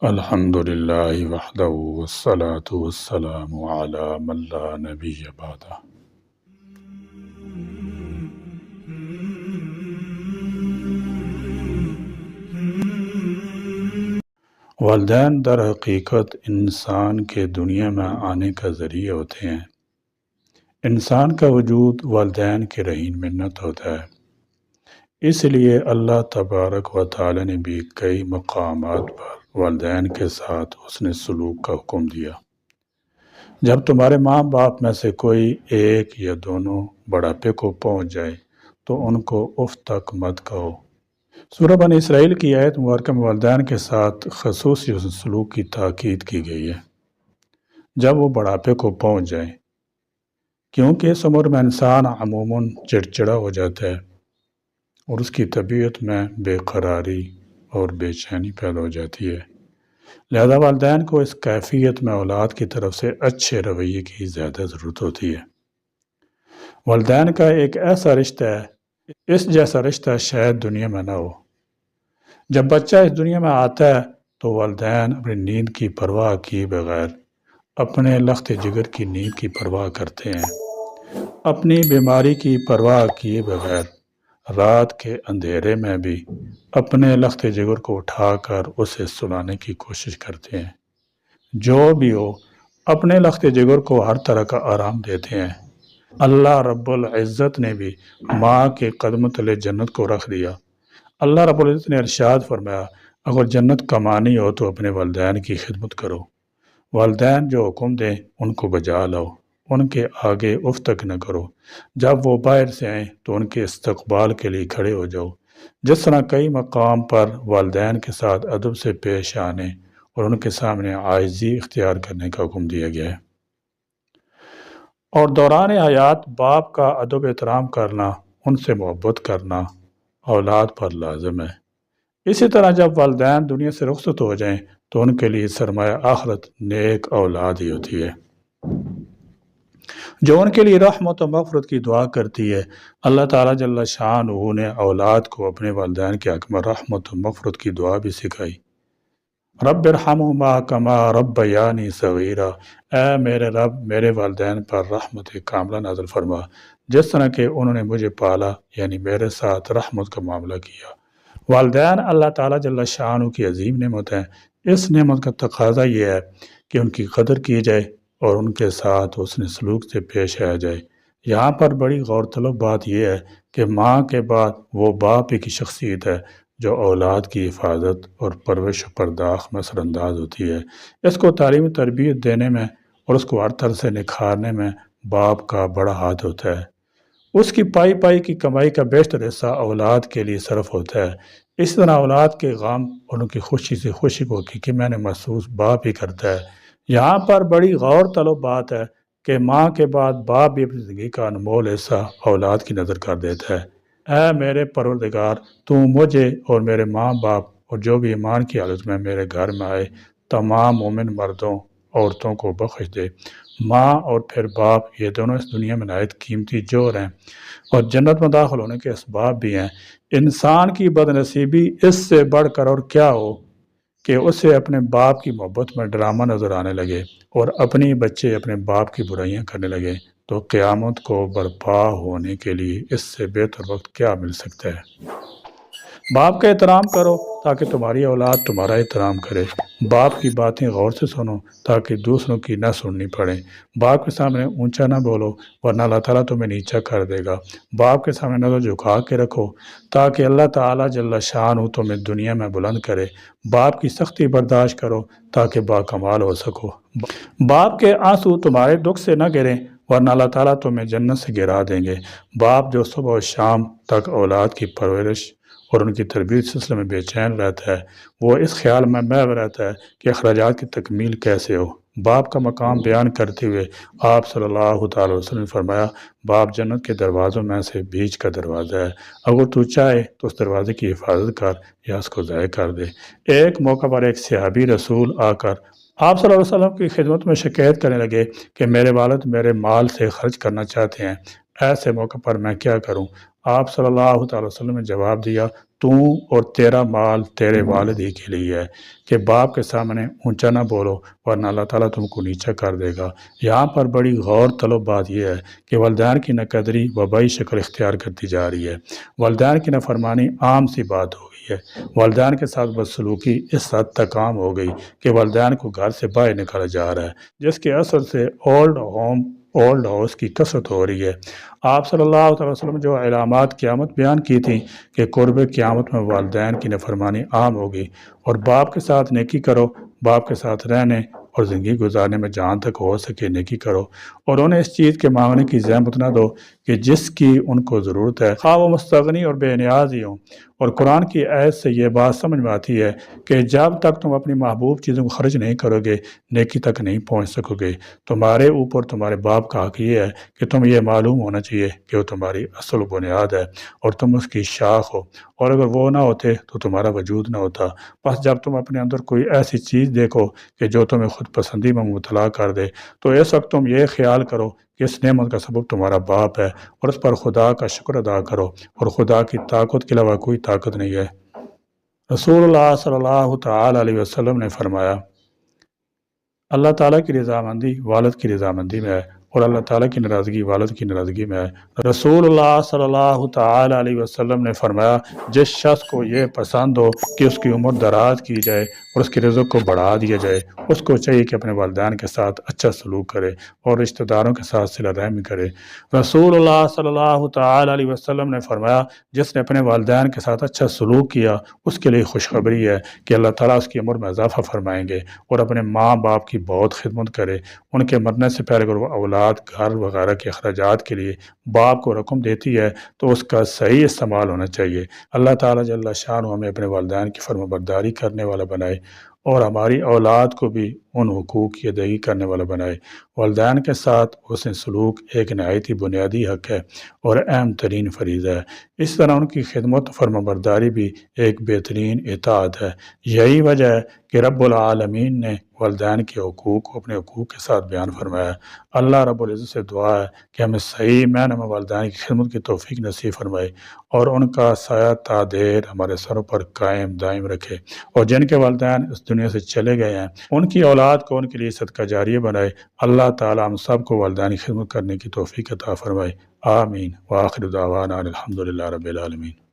الحمد للہ وحدہ والصلاة والسلام علی من لا نبی بعدہ۔ والدین در حقیقت انسان کے دنیا میں آنے کا ذریعہ ہوتے ہیں۔ انسان کا وجود والدین کے رہین منت ہوتا ہے۔ اس لیے اللہ تبارک و تعالی نے بھی کئی مقامات پر والدین کے ساتھ حسن سلوک کا حکم دیا۔ جب تمہارے ماں باپ میں سے کوئی ایک یا دونوں بڑھاپے کو پہنچ جائے تو ان کو اف تک مت کہو۔ سورہ بنی اسرائیل کی آیت مبارکہ میں والدین کے ساتھ خصوصی حسن سلوک کی تاکید کی گئی ہے جب وہ بڑھاپے کو پہنچ جائیں، کیونکہ اس عمر میں انسان عموماً چڑچڑا ہو جاتا ہے اور اس کی طبیعت میں بے قراری اور بے چینی پیدا ہو جاتی ہے۔ لہذا والدین کو اس کیفیت میں اولاد کی طرف سے اچھے رویے کی زیادہ ضرورت ہوتی ہے۔ والدین کا ایک ایسا رشتہ ہے، اس جیسا رشتہ شاید دنیا میں نہ ہو۔ جب بچہ اس دنیا میں آتا ہے تو والدین اپنی نیند کی پرواہ کیے بغیر اپنے لخت جگر کی نیند کی پرواہ کرتے ہیں، اپنی بیماری کی پرواہ کیے بغیر رات کے اندھیرے میں بھی اپنے لخت جگر کو اٹھا کر اسے سلانے کی کوشش کرتے ہیں۔ جو بھی ہو، اپنے لخت جگر کو ہر طرح کا آرام دیتے ہیں۔ اللہ رب العزت نے بھی ماں کے قدم تلے جنت کو رکھ دیا۔ اللہ رب العزت نے ارشاد فرمایا، اگر جنت کمانی ہو تو اپنے والدین کی خدمت کرو۔ والدین جو حکم دیں ان کو بجا لاؤ، ان کے آگے اف تک نہ کرو۔ جب وہ باہر سے آئیں تو ان کے استقبال کے لیے کھڑے ہو جاؤ۔ جس طرح کئی مقام پر والدین کے ساتھ ادب سے پیش آنے اور ان کے سامنے عاجزی اختیار کرنے کا حکم دیا گیا ہے، اور دوران حیات باپ کا ادب احترام کرنا، ان سے محبت کرنا اولاد پر لازم ہے۔ اسی طرح جب والدین دنیا سے رخصت ہو جائیں تو ان کے لیے سرمایہ آخرت نیک اولاد ہی ہوتی ہے، جو ان کے لیے رحمت و مغفرت کی دعا کرتی ہے۔ اللہ تعالیٰ جل شانہ نے اولاد کو اپنے والدین کے حق میں رحمت و مغفرت کی دعا بھی سکھائی۔ رب ارحمہما کما ربیانی صغیرا، اے میرے رب میرے والدین پر رحمت کاملہ نازل فرما جس طرح کہ انہوں نے مجھے پالا، یعنی میرے ساتھ رحمت کا معاملہ کیا۔ والدین اللہ تعالیٰ جل شانہ کی عظیم نعمت ہیں۔ اس نعمت کا تقاضا یہ ہے کہ ان کی قدر کی جائے اور ان کے ساتھ حسن سلوک سے پیش آیا جائے۔ یہاں پر بڑی غور طلب بات یہ ہے کہ ماں کے بعد وہ باپ ہی کی شخصیت ہے جو اولاد کی حفاظت اور پرورش و پرداخت میں اثر انداز ہوتی ہے۔ اس کو تعلیمی تربیت دینے میں اور اس کو ہر طرح سے نکھارنے میں باپ کا بڑا ہاتھ ہوتا ہے۔ اس کی پائی پائی کی کمائی کا بیشتر حصہ اولاد کے لیے صرف ہوتا ہے۔ اس طرح اولاد کے غم اور ان کی خوشی سے خوشی کو حقیقی میں نے محسوس باپ ہی کرتا ہے۔ یہاں پر بڑی غور طلب بات ہے کہ ماں کے بعد باپ بھی اپنی زندگی کا انمول حصہ اولاد کی نظر کر دیتا ہے۔ اے میرے پروردگار، تو مجھے اور میرے ماں باپ اور جو بھی ایمان کی حالت میں میرے گھر میں آئے تمام مومن مردوں عورتوں کو بخش دے۔ ماں اور پھر باپ یہ دونوں اس دنیا میں نہایت قیمتی جوہر ہیں اور جنت میں داخل ہونے کے اسباب بھی ہیں۔ انسان کی بد نصیبی اس سے بڑھ کر اور کیا ہو کہ اسے اپنے باپ کی محبت میں ڈرامہ نظر آنے لگے اور اپنی بچے اپنے باپ کی برائیاں کرنے لگے، تو قیامت کو برپا ہونے کے لیے اس سے بہتر وقت کیا مل سکتا ہے۔ باپ کا احترام کرو تاکہ تمہاری اولاد تمہارا احترام کرے۔ باپ کی باتیں غور سے سنو تاکہ دوسروں کی نہ سننی پڑے۔ باپ کے سامنے اونچا نہ بولو ورنہ اللہ تعالیٰ تمہیں نیچا کر دے گا۔ باپ کے سامنے نظر جھکا کے رکھو تاکہ اللہ تعالیٰ جل شانہ تمہیں دنیا میں بلند کرے۔ باپ کی سختی برداشت کرو تاکہ باکمال ہو سکو۔ باپ کے آنسو تمہارے دکھ سے نہ گریں ورنہ اللہ تعالیٰ تمہیں جنت سے گرا دیں گے۔ باپ جو صبح و شام تک اولاد کی پرورش اور ان کی تربیت سلسلے میں بے چین رہتا ہے، وہ اس خیال میں محو رہتا ہے کہ اخراجات کی تکمیل کیسے ہو۔ باپ کا مقام بیان کرتے ہوئے آپ صلی اللہ تعالی وسلم نے فرمایا، باپ جنت کے دروازوں میں سے بیچ کا دروازہ ہے، اگر تو چاہے تو اس دروازے کی حفاظت کر یا اس کو ضائع کر دے۔ ایک موقع پر ایک صحابی رسول آ کر آپ صلی اللہ علیہ وسلم کی خدمت میں شکایت کرنے لگے کہ میرے والد میرے مال سے خرچ کرنا چاہتے ہیں، ایسے موقع پر میں کیا کروں؟ آپ صلی اللہ تعالی وسلم نے جواب دیا، تو اور تیرا مال تیرے والد ہی کے لیے ہے کہ باپ کے سامنے اونچا نہ بولو ورنہ اللہ تعالیٰ تم کو نیچا کر دے گا۔ یہاں پر بڑی غور طلب بات یہ ہے کہ والدین کی ناقدری وبائی شکل اختیار کرتی جا رہی ہے۔ والدین کی نافرمانی عام سی بات ہو گئی ہے۔ والدین کے ساتھ بدسلوکی اس حد تک عام ہو گئی کہ والدین کو گھر سے باہر نکالا جا رہا ہے، جس کے اثر سے اولڈ ہاؤس کی کثرت ہو رہی ہے۔ آپ صلی اللہ علیہ وسلم جو علامات قیامت بیان کی تھیں کہ قرب قیامت میں والدین کی نافرمانی عام ہوگی، اور باپ کے ساتھ نیکی کرو، باپ کے ساتھ رہنے اور زندگی گزارنے میں جہاں تک ہو سکے نیکی کرو، اور انہیں اس چیز کے مانگنے کی زحمت نہ دو کہ جس کی ان کو ضرورت ہے، خواہ وہ مستغنی اور بے نیاز ہی ہوں۔ اور قرآن کی آیت سے یہ بات سمجھ میں آتی ہے کہ جب تک تم اپنی محبوب چیزوں کو خرچ نہیں کرو گے نیکی تک نہیں پہنچ سکو گے۔ تمہارے اوپر تمہارے باپ کا حق یہ ہے کہ تم یہ معلوم ہونا چاہیے کہ وہ تمہاری اصل و بنیاد ہے اور تم اس کی شاخ ہو، اور اگر وہ نہ ہوتے تو تمہارا وجود نہ ہوتا۔ بس جب تم اپنے اندر کوئی ایسی چیز دیکھو کہ جو تمہیں خود پسندی میں مبتلا کر دے تو اس وقت تم یہ خیال کرو کہ اس نعمت کا سبب تمہارا باپ ہے، اور اس پر خدا کا شکر ادا کرو، اور خدا کی طاقت کے علاوہ کوئی طاقت نہیں ہے۔ رسول اللہ صلی اللہ تعالی علیہ وسلم نے فرمایا، اللہ تعالیٰ کی رضامندی والد کی رضامندی میں ہے، اور اللہ تعالیٰ کی ناراضگی والد کی ناراضگی میں ہے۔ رسول اللہ صلی اللہ تعالی علیہ وسلم نے فرمایا، جس شخص کو یہ پسند ہو کہ اس کی عمر دراز کی جائے اور اس کی رزق کو بڑھا دیا جائے، اس کو چاہیے کہ اپنے والدین کے ساتھ اچھا سلوک کرے اور رشتہ داروں کے ساتھ صلہ رحمی کرے۔ رسول اللہ صلی اللہ تعالی علیہ وسلم نے فرمایا، جس نے اپنے والدین کے ساتھ اچھا سلوک کیا اس کے لیے خوشخبری ہے کہ اللہ تعالیٰ اس کی عمر میں اضافہ فرمائیں گے، اور اپنے ماں باپ کی بہت خدمت کرے۔ ان کے مرنے سے پہلے اگر وہ اولاد گھر وغیرہ کے اخراجات کے لیے باپ کو رقم دیتی ہے تو اس کا صحیح استعمال ہونا چاہیے۔ اللہ تعالیٰ جل شانہ ہمیں اپنے والدین کی فرما برداری کرنے والا بنائے، اور ہماری اولاد کو بھی ان حقوق کی ادائیگی کرنے والا بنائے۔ والدین کے ساتھ حسن سلوک ایک نہایت ہی بنیادی حق ہے اور اہم ترین فریضہ ہے۔ اس طرح ان کی خدمت فرما برداری بھی ایک بہترین اطاعت ہے۔ یہی وجہ ہے کہ رب العالمین نے والدین کے حقوق کو اپنے حقوق کے ساتھ بیان فرمایا۔ اللہ رب العزت سے دعا ہے کہ ہمیں صحیح معنی میں والدین کی خدمت کی توفیق نصیب فرمائے، اور ان کا سایہ تا دیر ہمارے سروں پر قائم دائم رکھے، اور جن کے والدین اس دنیا سے چلے گئے ہیں ان کی اولاد کو ان کے لیے صدقہ جاریہ بنائے۔ اللہ تعالی ہم سب کو والدین کی خدمت کرنے کی توفیق عطا فرمائے۔ آمین۔ وآخر دعوانا الحمدللہ رب العالمین۔